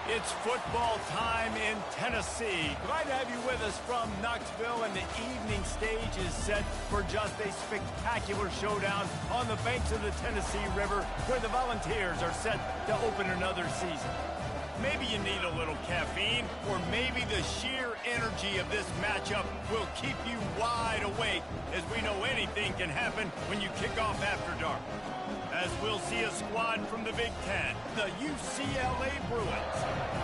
It's football time in Tennessee. Glad to have you with us from Knoxville, and the evening stage is set for just a spectacular showdown on the banks of the Tennessee River, where the Volunteers are set to open another season. Maybe you need a little caffeine, or maybe the sheer energy of this matchup will keep you wide awake, as we know anything can happen when you kick off after dark. As we'll see a squad from the Big Ten, the UCLA Bruins,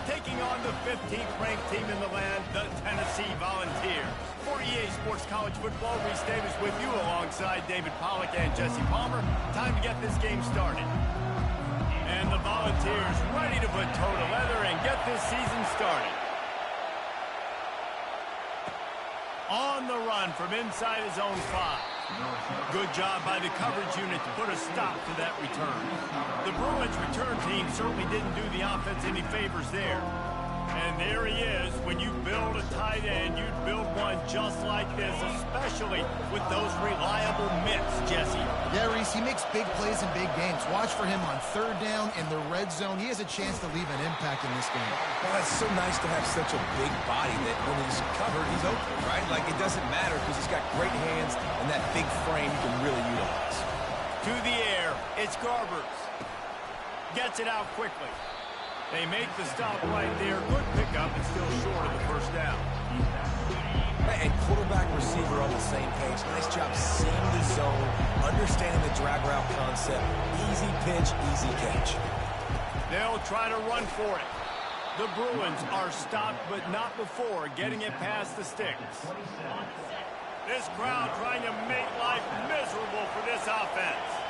taking on the 15th ranked team in the land, the Tennessee Volunteers. For EA Sports College Football, Reese Davis with you alongside David Pollack and Jesse Palmer. Time to get this game started. And the Volunteers ready to put toe to leather and get this season started. On the run from inside his own 5. Good job by the coverage unit to put a stop to that return. The Bruins return team certainly didn't do the offense any favors there. And there he is. When you build a tight end, you'd build one just like this, especially with those reliable mitts, Jesse. Yeah, Reese, he makes big plays in big games. Watch for him on third down in the red zone. He has a chance to leave an impact in this game. Well, it's so nice to have such a big body that when he's covered, he's open, right? Like, it doesn't matter because he's got great hands and that big frame he can really utilize. To the air, it's Garbers. Gets it out quickly. They make the stop right there. Good pickup and still short of the first down. And quarterback receiver on the same page. Nice job seeing the zone, understanding the drag route concept. Easy pitch, easy catch. They'll try to run for it. The Bruins are stopped, but not before getting it past the sticks. This crowd trying to make life miserable for this offense.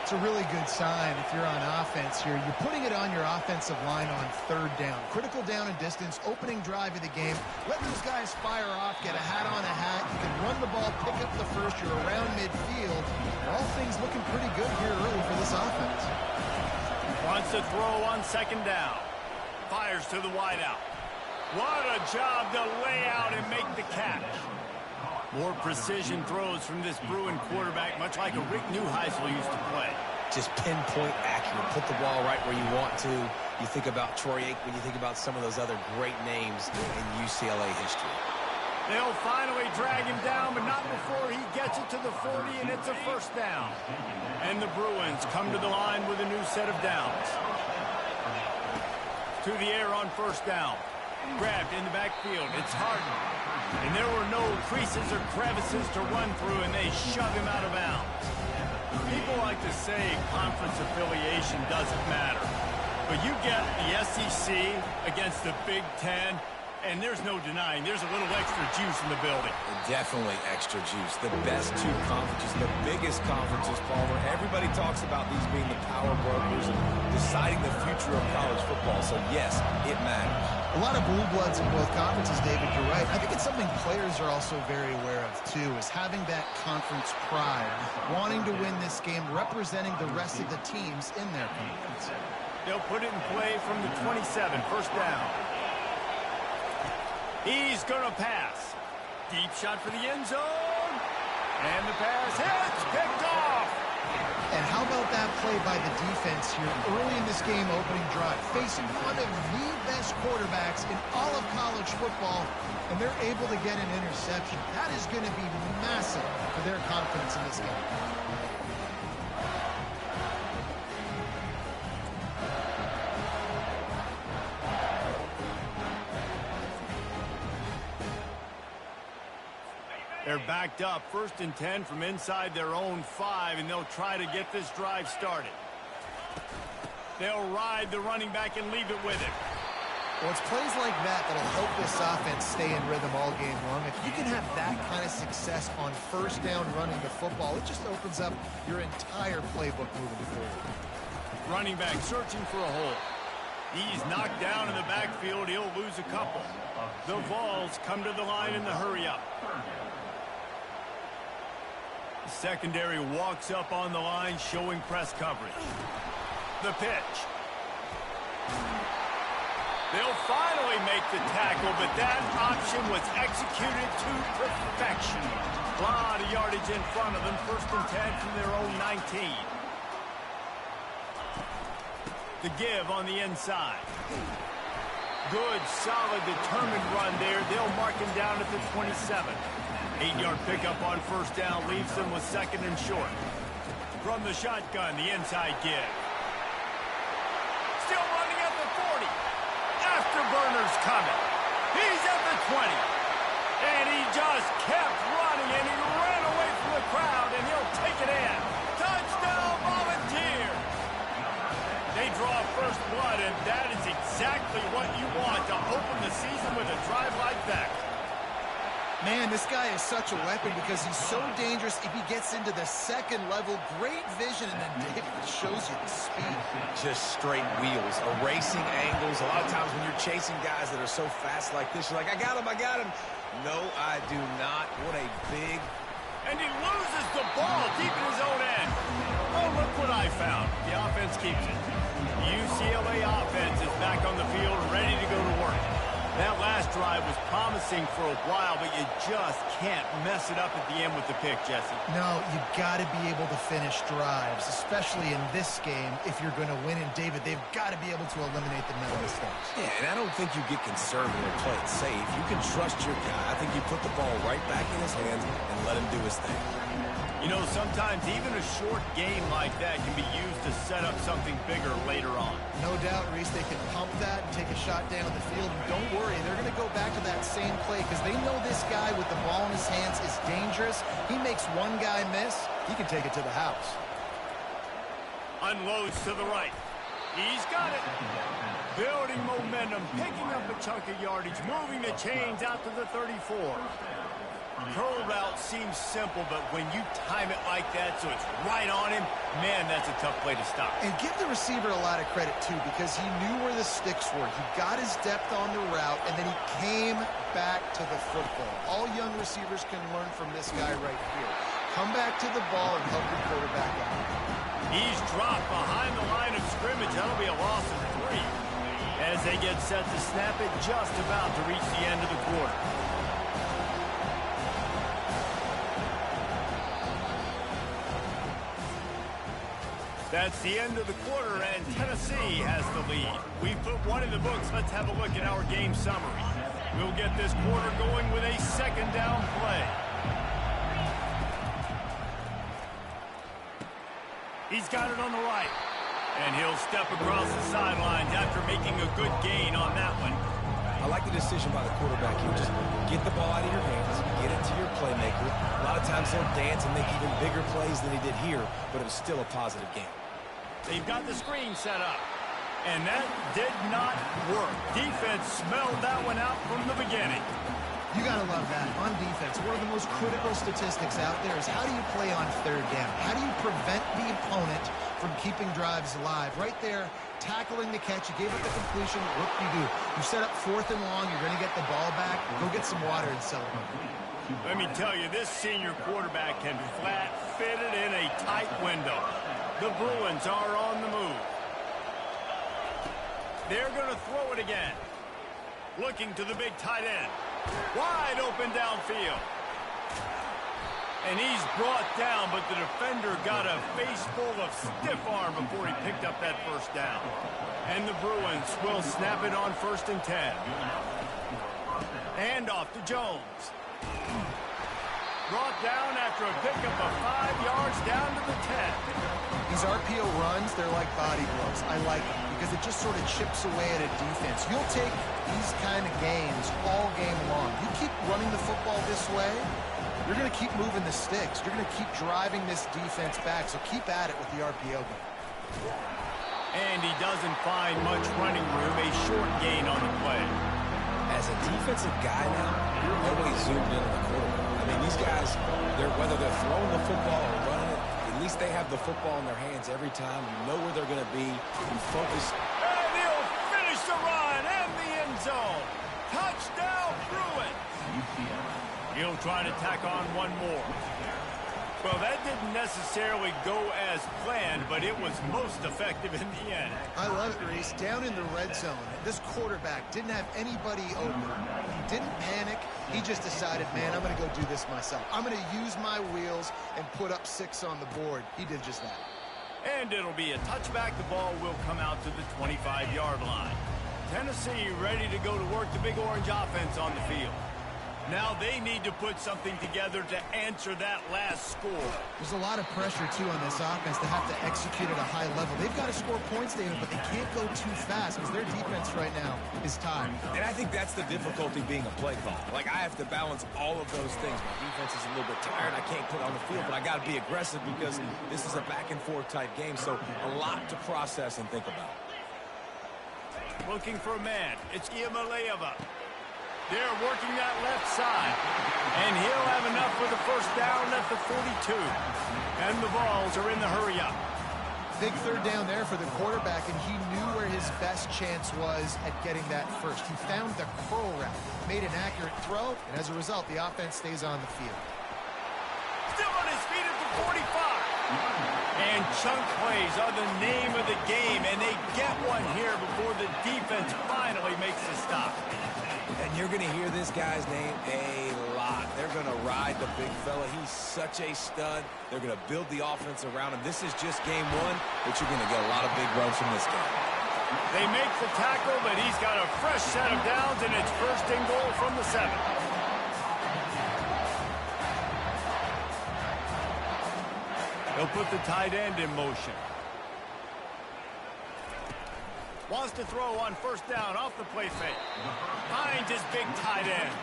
It's a really good sign if you're on offense here. You're putting it on your offensive line on third down. Critical down and distance, opening drive of the game. Let those guys fire off, get a hat on a hat. You can run the ball, pick up the first. You're around midfield. All things looking pretty good here early for this offense. Wants to throw on second down. Fires to the wideout. What a job to lay out and make the catch. More precision throws from this Bruin quarterback, much like a Rick Neuheisel used to play. Just pinpoint accurate. Put the ball right where you want to. You think about Troy Aikman, you think about some of those other great names in UCLA history. They'll finally drag him down, but not before he gets it to the 40, and it's a first down. And the Bruins come to the line with a new set of downs. To the air on first down. Grabbed in the backfield. It's Harden. And there were no creases or crevices to run through, and they shove him out of bounds. People like to say conference affiliation doesn't matter. But you get the SEC against the Big Ten, and there's no denying there's a little extra juice in the building. Definitely extra juice. The best two conferences, the biggest conferences, Palmer. Everybody talks about these being the power brokers and deciding the future of college football. So, yes, it matters. A lot of blue bloods in both conferences, David. You're right. I think it's something players are also very aware of, too, is having that conference pride, wanting to win this game, representing the rest of the teams in their conference. They'll put it in play from the 27, first down. He's going to pass. Deep shot for the end zone. And the pass hits, picked off. And how about that play by the defense here early in this game opening drive, facing one of the best quarterbacks in all of college football, and they're able to get an interception. That is going to be massive for their confidence in this game. They're backed up, 1st and 10 from inside their own 5, and they'll try to get this drive started. They'll ride the running back and leave it with him. Well, it's plays like that that'll help this offense stay in rhythm all game long. If you can have that kind of success on first down running the football, it just opens up your entire playbook moving forward. Running back searching for a hole. He's knocked down in the backfield. He'll lose a couple. The Vols come to the line in the hurry-up. Secondary walks up on the line, showing press coverage. The pitch. They'll finally make the tackle, but that option was executed to perfection. A lot of yardage in front of them, 1st and 10 from their own 19. The give on the inside. Good, solid, determined run there. They'll mark him down at the 27. 8-yard pickup on first down leaves them with second and short. From the shotgun, the inside give. Still running at the 40. Afterburner's coming. He's at the 20. And he just kept running, and he ran away from the crowd, and he'll take it in. Touchdown, Volunteer! They draw first blood, and that is exactly what you want to open the season with a drive like that. Man, this guy is such a weapon because he's so dangerous if he gets into the second level. Great vision, and then David shows you the speed. Just straight wheels, erasing angles. A lot of times when you're chasing guys that are so fast like this, you're like, I got him, I got him. No, I do not. What a big... And he loses the ball deep in his own end. Oh, look what I found. The offense keeps it. The UCLA offense is back on the field, ready to go to work. That last drive was promising for a while, but you just can't mess it up at the end with the pick, Jesse. No, you got to be able to finish drives, especially in this game if you're going to win. And, David, they've got to be able to eliminate the mental mistakes. Yeah, and I don't think you get conservative or play it safe. You can trust your guy. I think you put the ball right back in his hands and let him do his thing. You know, sometimes even a short game like that can be used to set up something bigger later on. No doubt, Reese, they can pump that and take a shot down the field. And don't worry, they're going to go back to that same play because they know this guy with the ball in his hands is dangerous. He makes one guy miss, he can take it to the house. Unloads to the right. He's got it. Building momentum, picking up a chunk of yardage, moving the chains out to the 34. Curl route seems simple, but when you time it like that so it's right on him, man, that's a tough play to stop. And give the receiver a lot of credit, too, because he knew where the sticks were. He got his depth on the route, and then he came back to the football. All young receivers can learn from this guy right here. Come back to the ball and help your quarterback out. He's dropped behind the line of scrimmage. That'll be a loss of 3. As they get set to snap it, just about to reach the end of the quarter. That's the end of the quarter, and Tennessee has the lead. We've put one in the books. Let's have a look at our game summary. We'll get this quarter going with a second down play. He's got it on the right. And he'll step across the sidelines after making a good gain on that one. I like the decision by the quarterback here. Just get the ball out of your hands, get it to your playmaker. A lot of times he'll dance and make even bigger plays than he did here, but it was still a positive game. They've got the screen set up, and that did not work. Defense smelled that one out from the beginning. You got to love that. On defense, one of the most critical statistics out there is how do you play on third down? How do you prevent the opponent from keeping drives alive? Right there, tackling the catch. You gave up the completion. What do? You set up fourth and long. You're going to get the ball back. Go get some water and celebrate. Let me tell you, this senior quarterback can flat fit it in a tight window. The Bruins are on the move. They're going to throw it again. Looking to the big tight end. Wide open downfield. And he's brought down, but the defender got a face full of stiff arm before he picked up that first down. And the Bruins will snap it on 1st and 10. And off to Jones. Brought down after a pickup of 5 yards down to the 10. These RPO runs, they're like body blows. I like them because it just sort of chips away at a defense. You'll take these kind of games all game long. You keep running the football this way, you're going to keep moving the sticks. You're going to keep driving this defense back, so keep at it with the RPO game. And he doesn't find much running room, a short gain on the play. As a defensive guy now, you're always zoomed in on the quarterback. I mean, these guys, whether they're throwing the football or running it, at least they have the football in their hands every time. You know where they're going to be. You focus. And he'll finish the run and the end zone. Touchdown, Bruins. He'll try to tack on one more. Well, that didn't necessarily go as planned, but it was most effective in the end. I love it, Reese. Down in the red zone, this quarterback didn't have anybody open. He didn't panic. He just decided, man, I'm going to go do this myself. I'm going to use my wheels and put up 6 on the board. He did just that. And it'll be a touchback. The ball will come out to the 25-yard line. Tennessee ready to go to work the big orange offense on the field. Now they need to put something together to answer that last score. There's a lot of pressure, too, on this offense to have to execute at a high level. They've got to score points, David, but they can't go too fast because their defense right now is tired. And I think that's the difficulty being a play caller. Like, I have to balance all of those things. My defense is a little bit tired. I can't put on the field, but I got to be aggressive because this is a back-and-forth type game, so a lot to process and think about. Looking for a man. It's Iamaleava. They're working that left side. And he'll have enough for the first down at the 42. And the Vols are in the hurry-up. Big third down there for the quarterback, and he knew where his best chance was at getting that first. He found the curl route, made an accurate throw, and as a result, the offense stays on the field. Still on his feet at the 45. And chunk plays are the name of the game, and they get one here before the defense finally makes a stop. And you're going to hear this guy's name a lot. They're going to ride the big fella. He's such a stud. They're going to build the offense around him. This is just game one, but you're going to get a lot of big runs from this guy. They make the tackle, but he's got a fresh set of downs, and it's first and goal from the 7. He'll put the tight end in motion. Wants to throw on first down off the play fake. Finds his big tight end.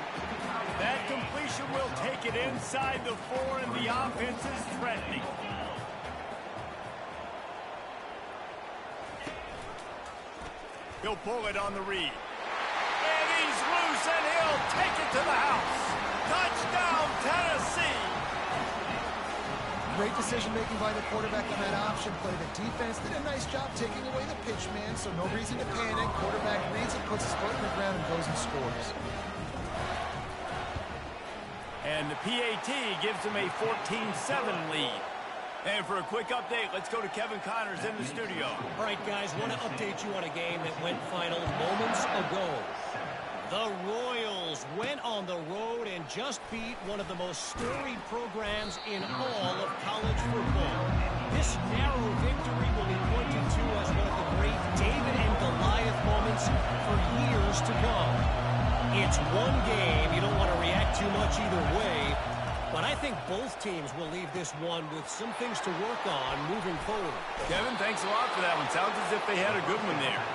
That completion will take it inside the 4, and the offense is threatening. He'll pull it on the read. And he's loose, and he'll take it to the house. Touchdown, Tennessee! Great decision-making by the quarterback on that option play. The defense did a nice job taking away the pitch man, so no reason to panic. Quarterback reads it, puts his foot in the ground, and goes and scores. And the PAT gives him a 14-7 lead. And for a quick update, let's go to Kevin Connors in the studio. All right, guys, want to update you on a game that went final moments ago. The Royals went on the road and just beat one of the most storied programs in all of college football. This narrow victory will be pointed to as one of the great David and Goliath moments for years to come. It's one game. You don't want to react too much either way, but I think both teams will leave this one with some things to work on moving forward. Kevin, thanks a lot for that one. Sounds as if they had a good one there.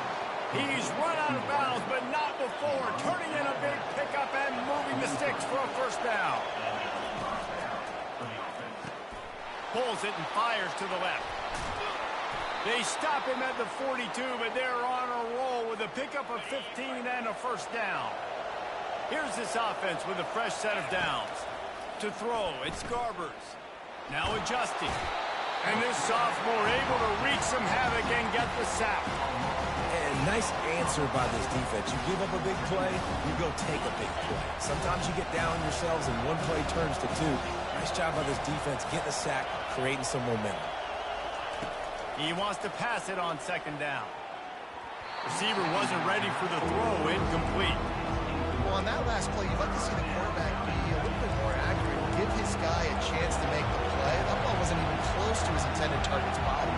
He's run out of bounds, but not before. Turning in a big pickup and moving the sticks for a first down. Pulls it and fires to the left. They stop him at the 42, but they're on a roll with a pickup of 15 and a first down. Here's this offense with a fresh set of downs. To throw, it's Garbers. Now adjusting. And this sophomore able to wreak some havoc and get the sack. And nice answer by this defense. You give up a big play, you go take a big play. Sometimes you get down yourselves and one play turns to 2. Nice job by this defense, getting the sack, creating some momentum. He wants to pass it on second down. Receiver wasn't ready for the throw, incomplete. Well, on that last play, you'd like to see the quarterback be a little bit more accurate, give his guy a chance to make the play. That ball wasn't even close to his intended target's body.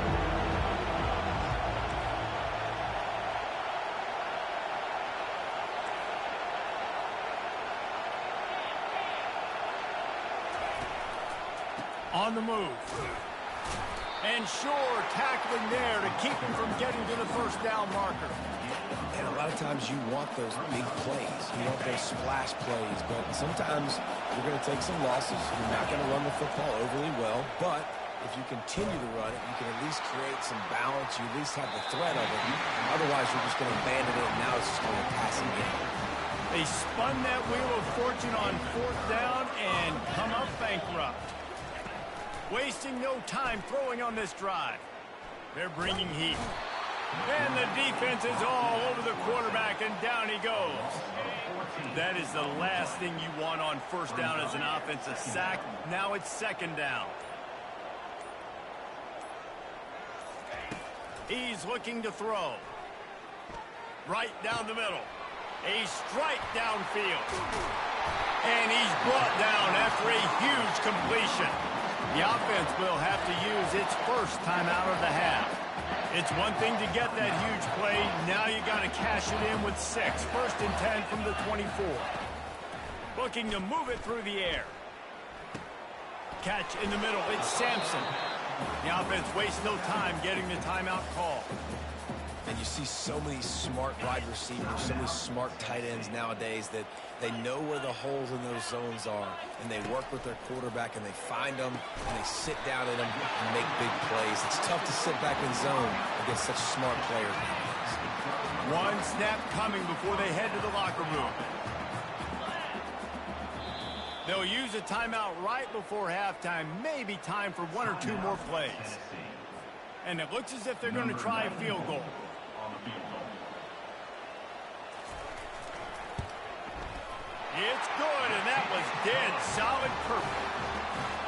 On the move. And sure, tackling there to keep him from getting to the first down marker. And a lot of times you want those big plays. You want those splash plays, but sometimes you're going to take some losses. You're not going to run the football overly well, but if you continue to run it, you can at least create some balance. You at least have the threat of it. Otherwise, you're just going to abandon it, and now it's just going to pass again. They spun that wheel of fortune on fourth down and come up bankrupt. Wasting no time throwing on this drive. They're bringing heat. And the defense is all over the quarterback, and down he goes. That is the last thing you want on first down as an offensive sack. Now it's second down. He's looking to throw. Right down the middle. A strike downfield. And he's brought down after a huge completion. The offense will have to use its first timeout of the half. It's one thing to get that huge play. Now you got to cash it in with 6. First and 10 from the 24. Looking to move it through the air. Catch in the middle. It's Sampson. The offense wastes no time getting the timeout call. And you see so many smart wide receivers, so many smart tight ends nowadays that they know where the holes in those zones are, and they work with their quarterback, and they find them, and they sit down in them and make big plays. It's tough to sit back in zone against such smart players nowadays. One snap coming before they head to the locker room. They'll use a timeout right before halftime, maybe time for 1 or 2 more plays. And it looks as if they're going to try a field goal. It's good, and that was dead solid perfect.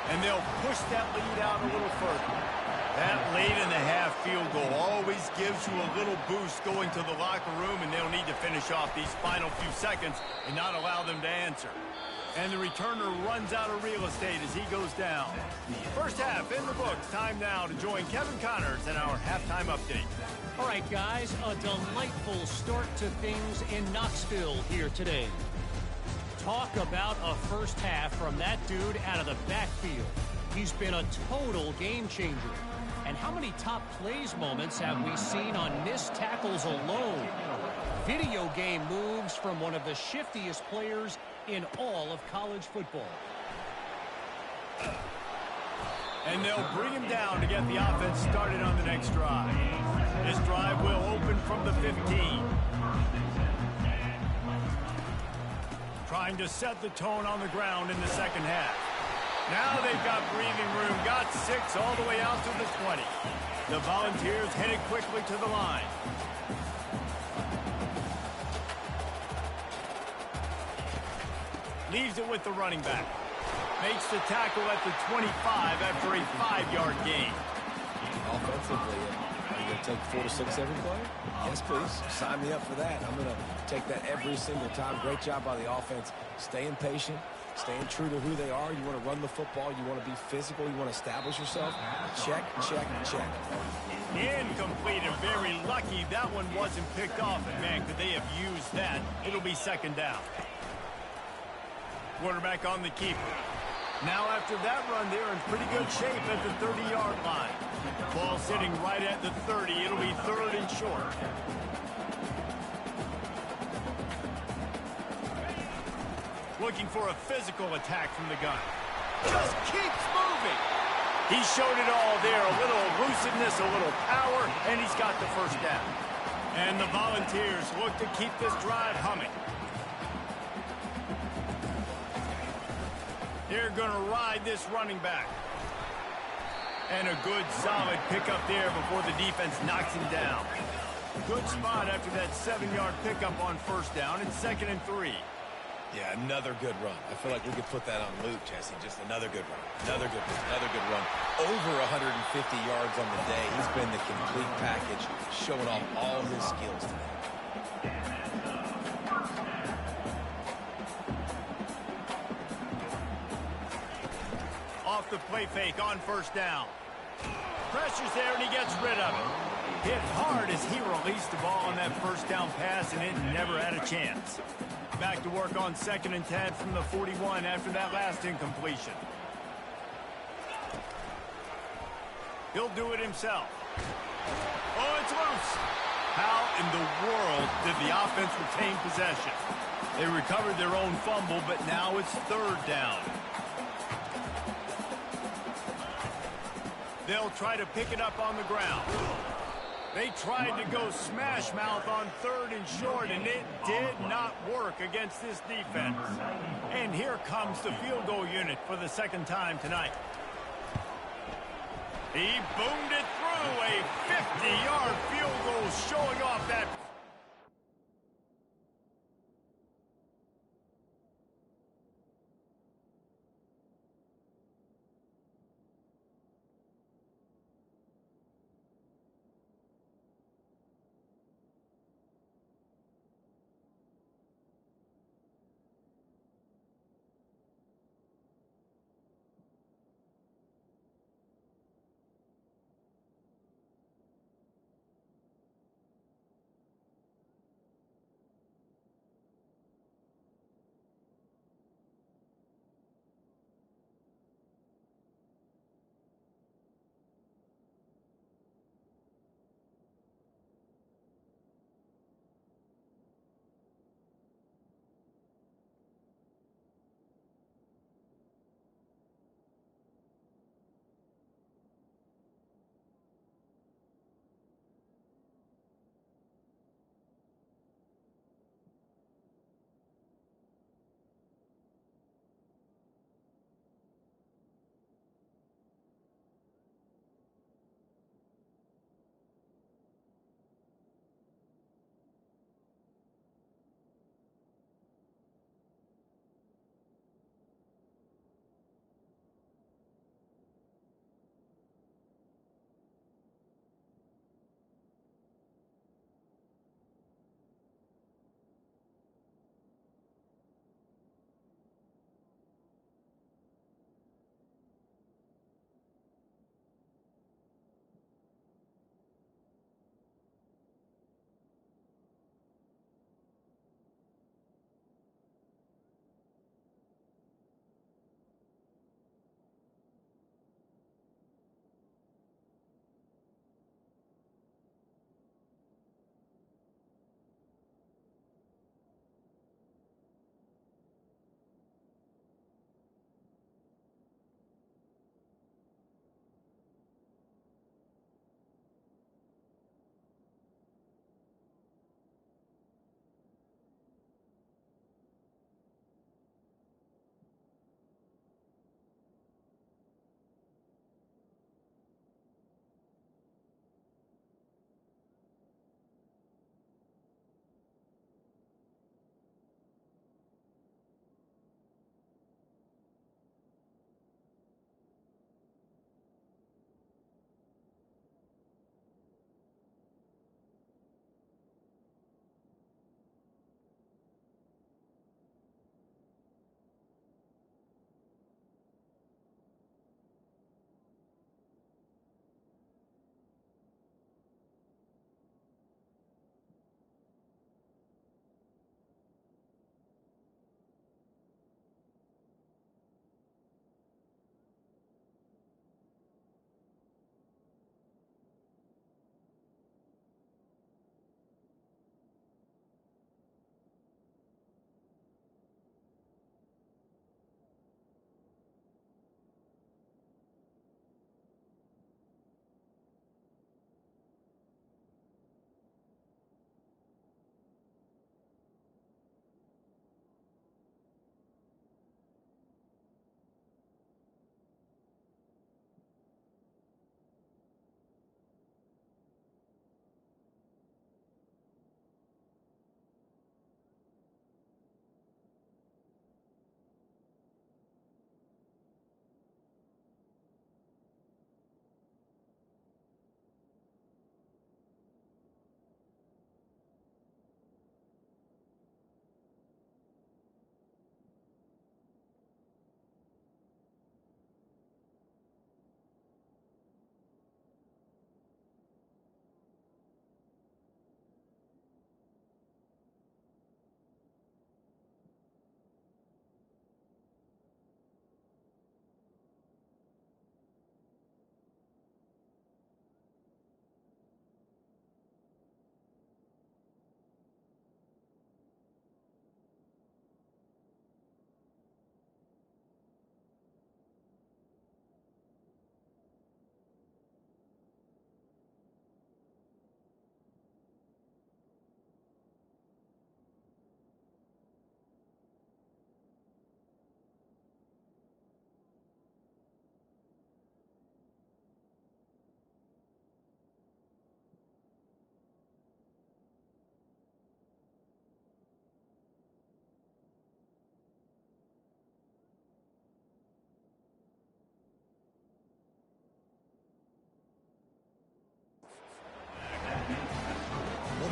And they'll push that lead out a little further. That late in the half field goal always gives you a little boost going to the locker room, and they'll need to finish off these final few seconds and not allow them to answer. And the returner runs out of real estate as he goes down. First half in the books. Time now to join Kevin Connors in our halftime update. All right, guys, a delightful start to things in Knoxville here today. Talk about a first half from that dude out of the backfield. He's been a total game changer. And how many top plays moments have we seen on missed tackles alone? Video game moves from one of the shiftiest players in all of college football. And they'll bring him down to get the offense started on the next drive. This drive will open from the 15. Trying to set the tone on the ground in the second half. Now they've got breathing room. Got 6 all the way out to the 20. The Volunteers headed quickly to the line. Leaves it with the running back. Makes the tackle at the 25 after a 5-yard gain. Offensively, are you going to take 4 to 6 every play? Yes, please. Sign me up for that. I'm going to take that every single time. Great job by the offense. Staying patient, staying true to who they are. You want to run the football. You want to be physical. You want to establish yourself. Check, check, check. Incomplete, and very lucky that one wasn't picked off. And, man, could they have used that? It'll be second down. Quarterback on the keeper. Now after that run, they're in pretty good shape at the 30-yard line. Ball sitting right at the 30. It'll be 3rd and short. Looking for a physical attack from the gun. Just keeps moving. He showed it all there. A little elusiveness, a little power, and he's got the first down. And the Volunteers look to keep this drive humming. They're going to ride this running back. And a good, solid pickup there before the defense knocks him down. Good spot after that 7-yard pickup on first down. It's 2nd and 3. Yeah, another good run. I feel like we could put that on Luke, Jesse. Just another good run. Another good run. Over 150 yards on the day. He's been the complete package, showing off all of his skills today. Off the play fake on first down. Pressure's there, and he gets rid of it. Hit hard as he released the ball on that first down pass, and it never had a chance. Back to work on 2nd and 10 from the 41 after that last incompletion. He'll do it himself. Oh, it's loose. How in the world did the offense retain possession? They recovered their own fumble, but now it's 3rd down. They'll try to pick it up on the ground. They tried to go smash mouth on 3rd and short, and it did not work against this defense. And here comes the field goal unit for the 2nd time tonight. He boomed it through. A 50-yard field goal showing off that.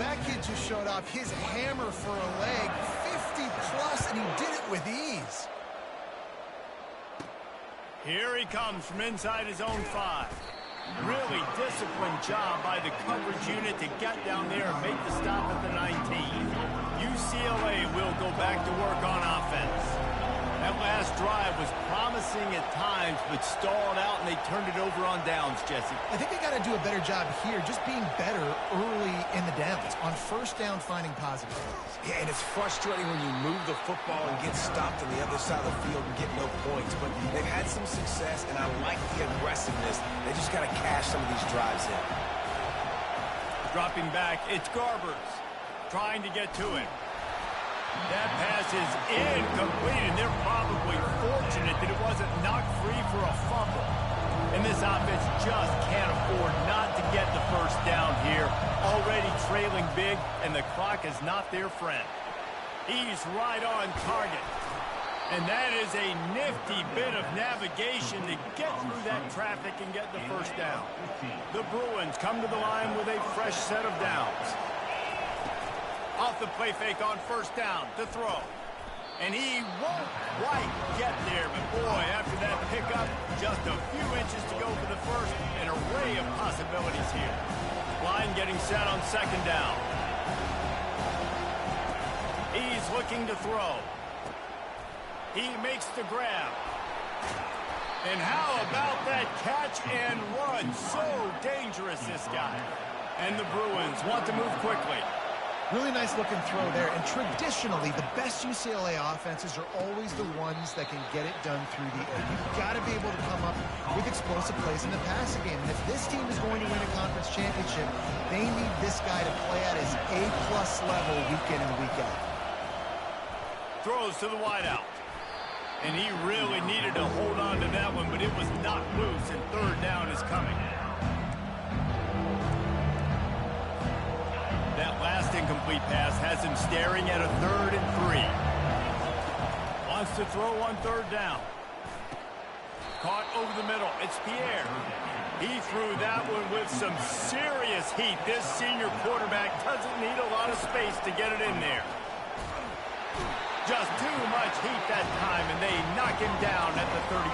that kid just showed off his hammer for a leg, 50+, and he did it with ease. Here he comes from inside his own 5. Really disciplined job by the coverage unit to get down there and make the stop at the 19. UCLA will go back to work on offense. That last drive was promising at times, but stalled out, and they turned it over on downs, Jesse. I think they got to do a better job here, just being better early in the downs. On first down, finding positives. Yeah, and it's frustrating when you move the football and get stopped on the other side of the field and get no points. But they've had some success, and I like the aggressiveness. They just got to cash some of these drives in. Dropping back, it's Garbers trying to get to it. That pass is incomplete, and they're probably fortunate that it wasn't knocked free for a fumble. And this offense just can't afford not to get the first down here. Already trailing big, and the clock is not their friend. He's right on target. And that is a nifty bit of navigation to get through that traffic and get the first down. The Bruins come to the line with a fresh set of downs. Off the play fake on first down to throw. And he won't quite get there, but boy, after that pickup, just a few inches to go for the first. An array of possibilities here. Line getting set on second down. He's looking to throw. He makes the grab. And how about that catch and run? So dangerous, this guy. And the Bruins want to move quickly. Really nice looking throw there, and traditionally, the best UCLA offenses are always the ones that can get it done through the air. You've got to be able to come up with explosive plays in the passing game, and if this team is going to win a conference championship, they need this guy to play at his A+ level week in and week out. Throws to the wideout. And he really needed to hold on to that one, but it was knocked loose, and third down is coming. That last incomplete pass has him staring at a 3rd and 3. Wants to throw on third down. Caught over the middle. It's Pierre. He threw that one with some serious heat. This senior quarterback doesn't need a lot of space to get it in there. Just too much heat that time, and they knock him down at the 31.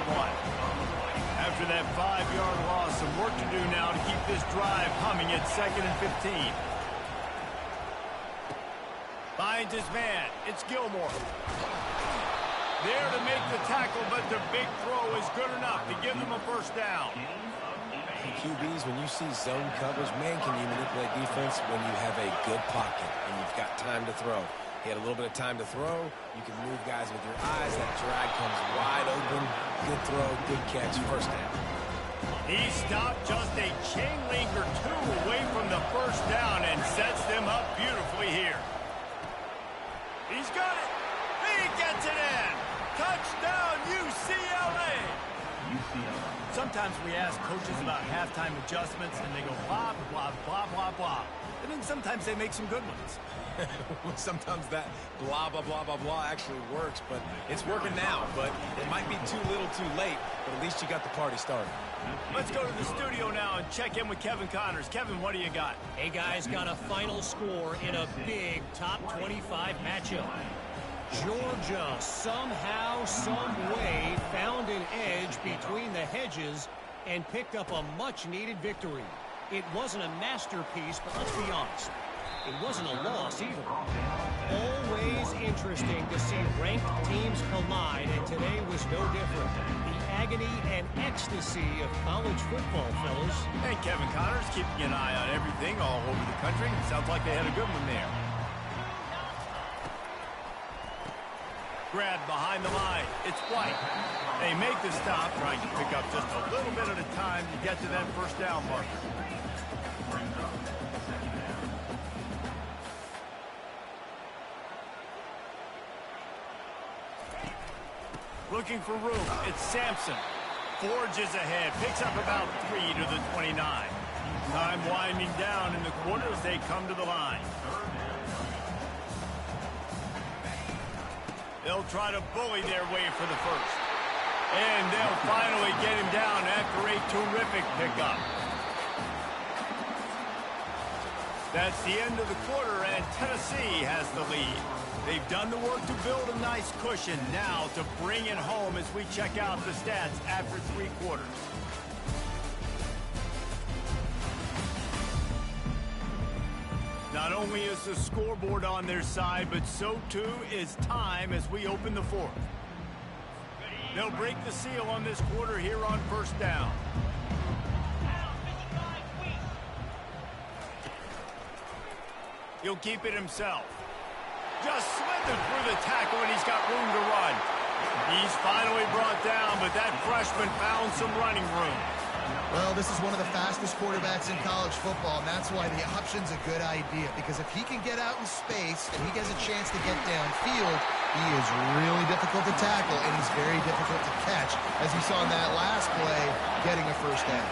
After that 5-yard loss, some work to do now to keep this drive humming at 2nd and 15. Finds his man. It's Gilmore. There to make the tackle, but the big throw is good enough to give them a first down. Hey, QBs, when you see zone coverage, man, can you manipulate defense when you have a good pocket and you've got time to throw. He had a little bit of time to throw. You can move guys with your eyes. That drag comes wide open. Good throw, good catch, first down. He stopped just a chain link or two away from the first down and sets them up beautifully here. He's got it. He gets it in. Touchdown, UCLA. Sometimes we ask coaches about halftime adjustments, and they go blah, blah, blah, blah, blah. And then sometimes they make some good ones. Sometimes that blah, blah, blah, blah, blah actually works, but it's working now. But it might be too little too late, but at least you got the party started. Let's go to the studio now and check in with Kevin Connors. Kevin, what do you got? Hey, guys, got a final score in a big top 25 matchup. Georgia somehow, some way found an edge between the hedges and picked up a much-needed victory. It wasn't a masterpiece, but let's be honest, it wasn't a loss either. Always interesting to see ranked teams collide, and today was no different. The agony and ecstasy of college football, fellas. Hey, Kevin Connors, keeping an eye on everything all over the country. Sounds like they had a good one there. Grab behind the line. It's White. They make the stop, trying to pick up just a little bit at a time to get to that first down marker. Looking for room. It's Sampson. Forges ahead. Picks up about 3 to the 29. Time winding down in the quarter as they come to the line. They'll try to bully their way for the first. And they'll finally get him down after a terrific pickup. That's the end of the quarter, and Tennessee has the lead. They've done the work to build a nice cushion. Now to bring it home as we check out the stats after 3 quarters. Not only is the scoreboard on their side, but so too is time as we open the 4th. They'll break the seal on this quarter here on first down. He'll keep it himself. Just slithered through the tackle, and he's got room to run. He's finally brought down, but that freshman found some running room. Well, this is one of the fastest quarterbacks in college football, and that's why the option's a good idea, because if he can get out in space and he gets a chance to get downfield, he is really difficult to tackle, and he's very difficult to catch, as you saw in that last play, getting a first down.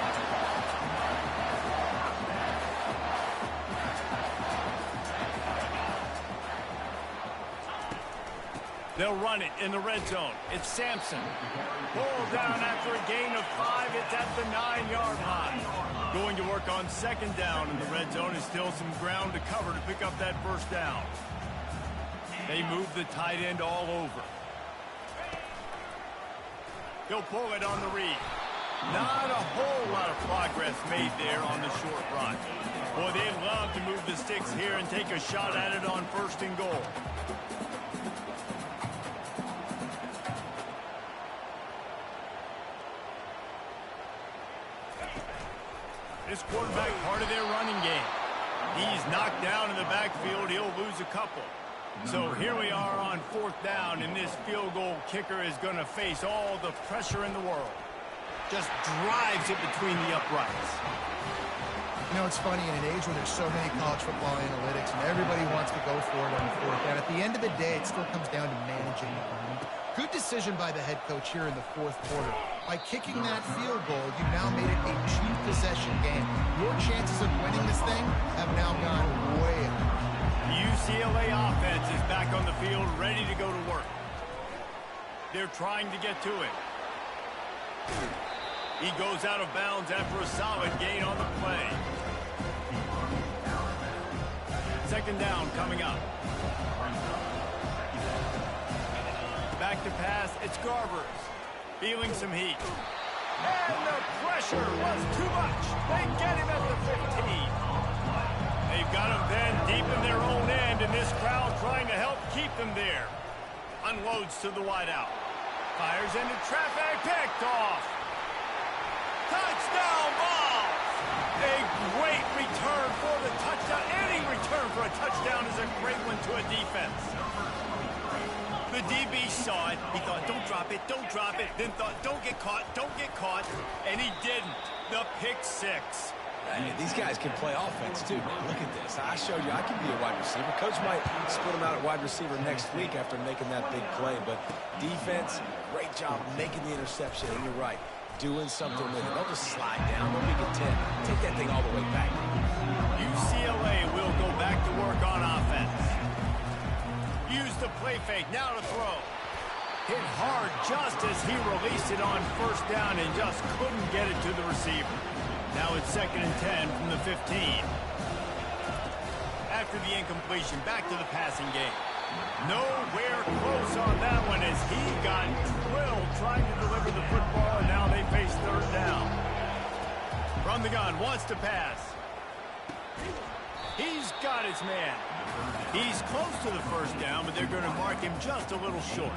They'll run it in the red zone. It's Sampson. Pulled down after a gain of 5. It's at the 9-yard line. Going to work on second down in the red zone. Is still some ground to cover to pick up that first down. They move the tight end all over. He'll pull it on the read. Not a whole lot of progress made there on the short run. Boy, they'd love to move the sticks here and take a shot at it on first and goal. This quarterback part of their running game. He's knocked down in the backfield. He'll lose a couple. So here we are on 4th down, and this field goal kicker is going to face all the pressure in the world. Just drives it between the uprights. You know, it's funny, in an age where there's so many college football analytics and everybody wants to go for it on the 4th down, at the end of the day, it still comes down to managing the game. Good decision by the head coach here in the 4th quarter. By kicking that field goal, you've now made it a 2-possession game. Your chances of winning this thing have now gone way up. The UCLA offense is back on the field, ready to go to work. They're trying to get to it. He goes out of bounds after a solid gain on the play. Second down coming up. Back to pass, it's Garbers. Feeling some heat. And the pressure was too much. They get him at the 15. They've got him then deep in their own end, and this crowd trying to help keep them there. Unloads to the wideout. Fires into traffic, picked off. Touchdown ball! A great return for the touchdown. Any return for a touchdown is a great one to a defense. The DB saw it. He thought, don't drop it, don't drop it. Then thought, don't get caught, and he didn't. The pick 6. Hey, these guys can play offense, too. Look at this. I showed you I can be a wide receiver. Coach might split him out at wide receiver next week after making that big play. But defense, great job making the interception. And you're right, doing something with it. Don't just slide down. Don't make it 10. Take that thing all the way back. UCLA will go back to work on offense. Use the play fake, now to throw. Hit hard just as he released it on first down and just couldn't get it to the receiver. Now it's 2nd and 10 from the 15. After the incompletion, back to the passing game. Nowhere close on that one as he got drilled trying to deliver the football, and now they face 3rd down. From the gun, wants to pass. He's got his man. He's close to the first down, but they're going to mark him just a little short.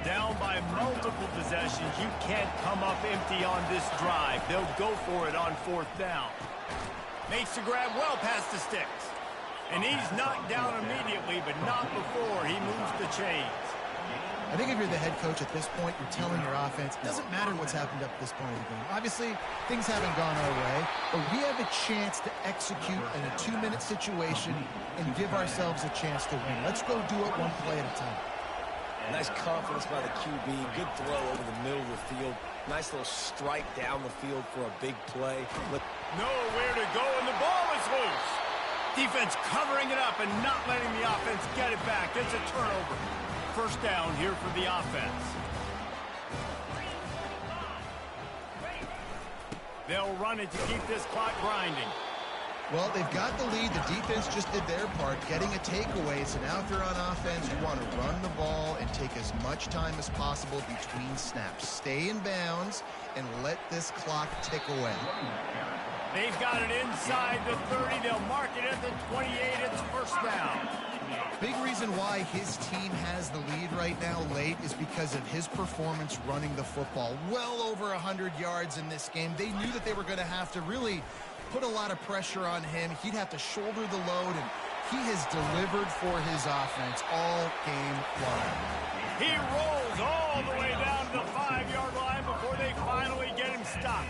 Down by multiple possessions, you can't come up empty on this drive. They'll go for it on 4th down. Makes the grab well past the sticks. And he's knocked down immediately, but not before he moves the chains. I think if you're the head coach at this point, you're telling your offense, it doesn't matter what's happened up to this point in the game. Obviously, things haven't gone our way, but we have a chance to execute in a 2-minute situation and give ourselves a chance to win. Let's go do it one play at a time. Nice confidence by the QB. Good throw over the middle of the field. Nice little strike down the field for a big play. Nowhere to go, and the ball is loose. Defense covering it up and not letting the offense get it back. It's a turnover. First down here for the offense. They'll run it to keep this clock grinding. Well, they've got the lead. The defense just did their part, getting a takeaway. So now if they're on offense, you want to run the ball and take as much time as possible between snaps. Stay in bounds and let this clock tick away. They've got it inside the 30. They'll mark it at the 28. It's first down. Big reason why his team has the lead right now late is because of his performance running the football. Well over 100 yards in this game. They knew that they were going to have to really put a lot of pressure on him. He'd have to shoulder the load, and he has delivered for his offense all game long. He rolls all the way down to the 5-yard line before they finally get him stopped.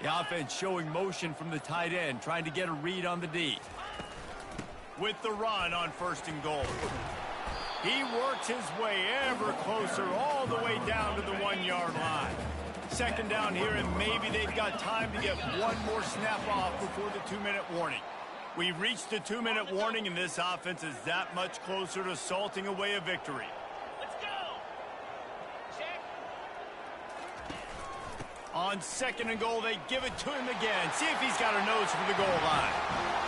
The offense showing motion from the tight end, trying to get a read on the D. With the run on 1st and goal. He works his way ever closer all the way down to the 1-yard line. 2nd down here, and maybe they've got time to get one more snap off before the 2-minute warning. We've reached the 2-minute warning, and this offense is that much closer to salting away a victory. On 2nd and goal, they give it to him again. See if he's got a nose for the goal line.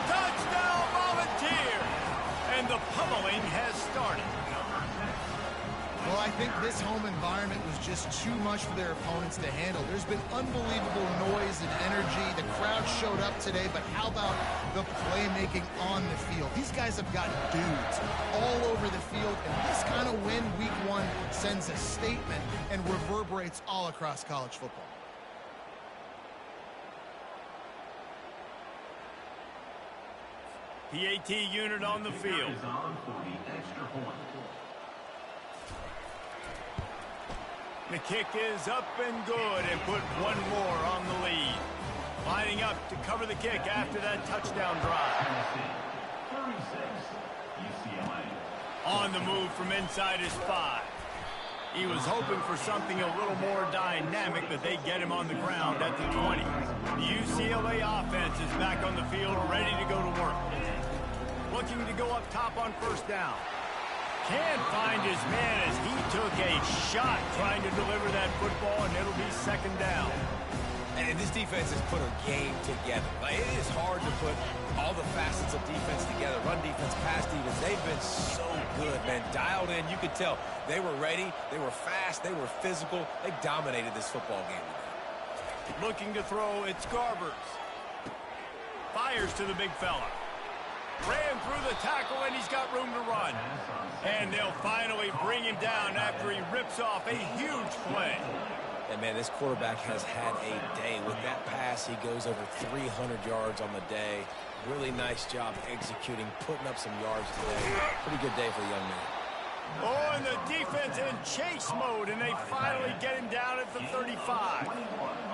Touchdown, Volunteer! And the pummeling has started. Well, I think this home environment was just too much for their opponents to handle. There's been unbelievable noise and energy. The crowd showed up today, but how about the playmaking on the field? These guys have got dudes all over the field, and this kind of win week 1 sends a statement and reverberates all across college football. PAT unit on the field. The kick is up and good, and put one more on the lead. Lining up to cover the kick after that touchdown drive. On the move from inside his 5. He was hoping for something a little more dynamic, but they get him on the ground at the 20. The UCLA offense is back on the field, ready to go to work. Looking to go up top on 1st down. Can't find his man as he took a shot trying to deliver that football, and it'll be 2nd down. And this defense has put a game together. Like, it is hard to put all the facets of defense together. Run defense, pass defense. They've been so good, man. Dialed in. You could tell they were ready. They were fast. They were physical. They dominated this football game today. Looking to throw, it's Garbers. Fires to the big fella. Ran through the tackle, and he's got room to run. And they'll finally bring him down after he rips off a huge play. And, man, this quarterback has had a day. With that pass, he goes over 300 yards on the day. Really nice job executing, putting up some yards today. Pretty good day for the young man. Oh, and the defense in chase mode, and they finally get him down at the 35.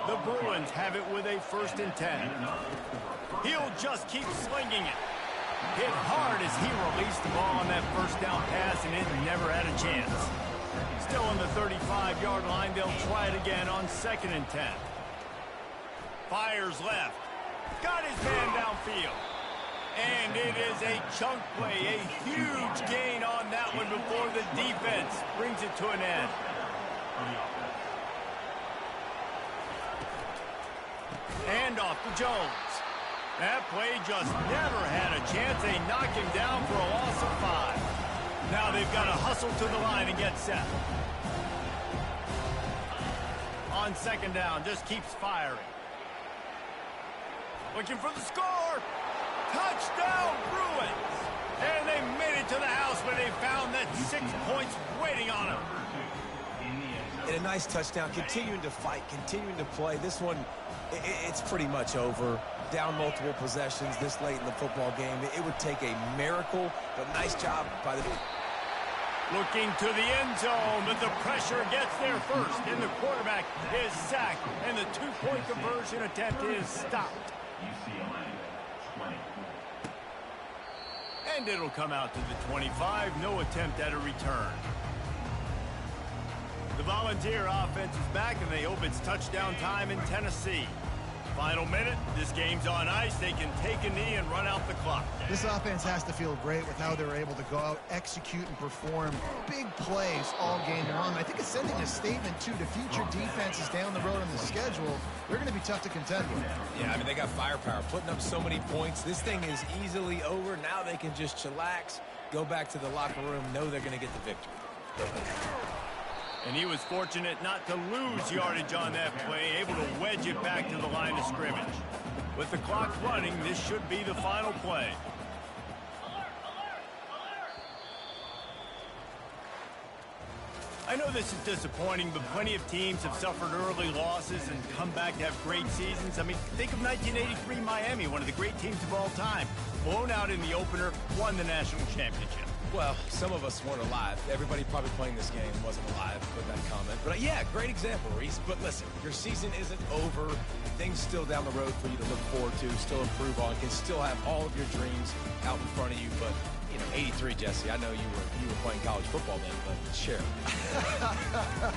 The Bruins have it with a 1st and 10. He'll just keep slinging it. Hit hard as he released the ball on that 1st down pass, and it never had a chance. Still on the 35-yard line, they'll try it again on 2nd and 10. Fires left. Got his man downfield. And it is a chunk play, a huge gain on that one before the defense brings it to an end. Handoff to Jones. That play just never had a chance. They knock him down for a loss of 5. Now they've got to hustle to the line and get set. On 2nd down, just keeps firing. Looking for the score. Touchdown, Bruins. And they made it to the house, but they found that 6 points waiting on them. And a nice touchdown, continuing to fight, continuing to play. This one, it's pretty much over. Down multiple possessions this late in the football game. It would take a miracle, but nice job by the... Looking to the end zone, but the pressure gets there first, and the quarterback is sacked, and the 2-point conversion attempt is stopped. And it'll come out to the 25. No attempt at a return. The Volunteer offense is back, and they hope it's touchdown time in Tennessee. Final minute, this game's on ice. They can take a knee and run out the clock. This offense has to feel great with how they're able to go out, execute, and perform big plays all game long. I think it's sending a statement, too, to future defenses down the road on the schedule. They're going to be tough to contend with. Yeah, I mean, they got firepower, putting up so many points. This thing is easily over. Now they can just chillax, go back to the locker room, know they're going to get the victory. And he was fortunate not to lose yardage on that play, able to wedge it back to the line of scrimmage. With the clock running, this should be the final play. I know this is disappointing, but plenty of teams have suffered early losses and come back to have great seasons. I mean, think of 1983 Miami, one of the great teams of all time. Blown out in the opener, won the national championship. Well, some of us weren't alive. Everybody probably playing this game wasn't alive with that comment. But yeah, great example, Reese. But listen, your season isn't over. Things still down the road for you to look forward to, still improve on, can still have all of your dreams out in front of you. But, you know, 83, Jesse, I know you were playing college football then, but share.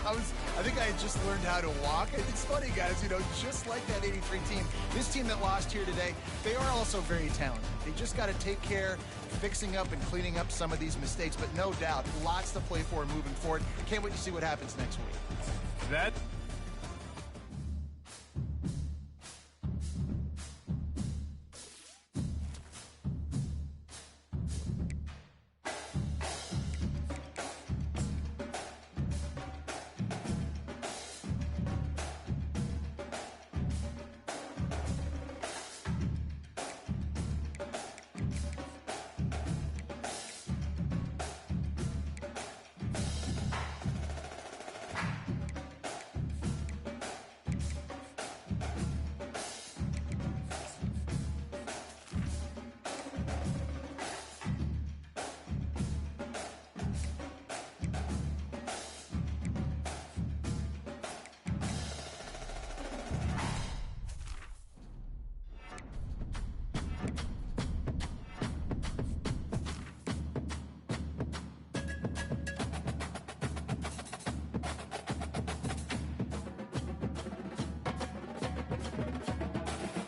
I think I had just learned how to walk. It's funny, guys, you know, just like that 83 team, this team that lost here today, they are also very talented. They just got to take care fixing up and cleaning up some of these mistakes, but no doubt, lots to play for moving forward. Can't wait to see what happens next week. That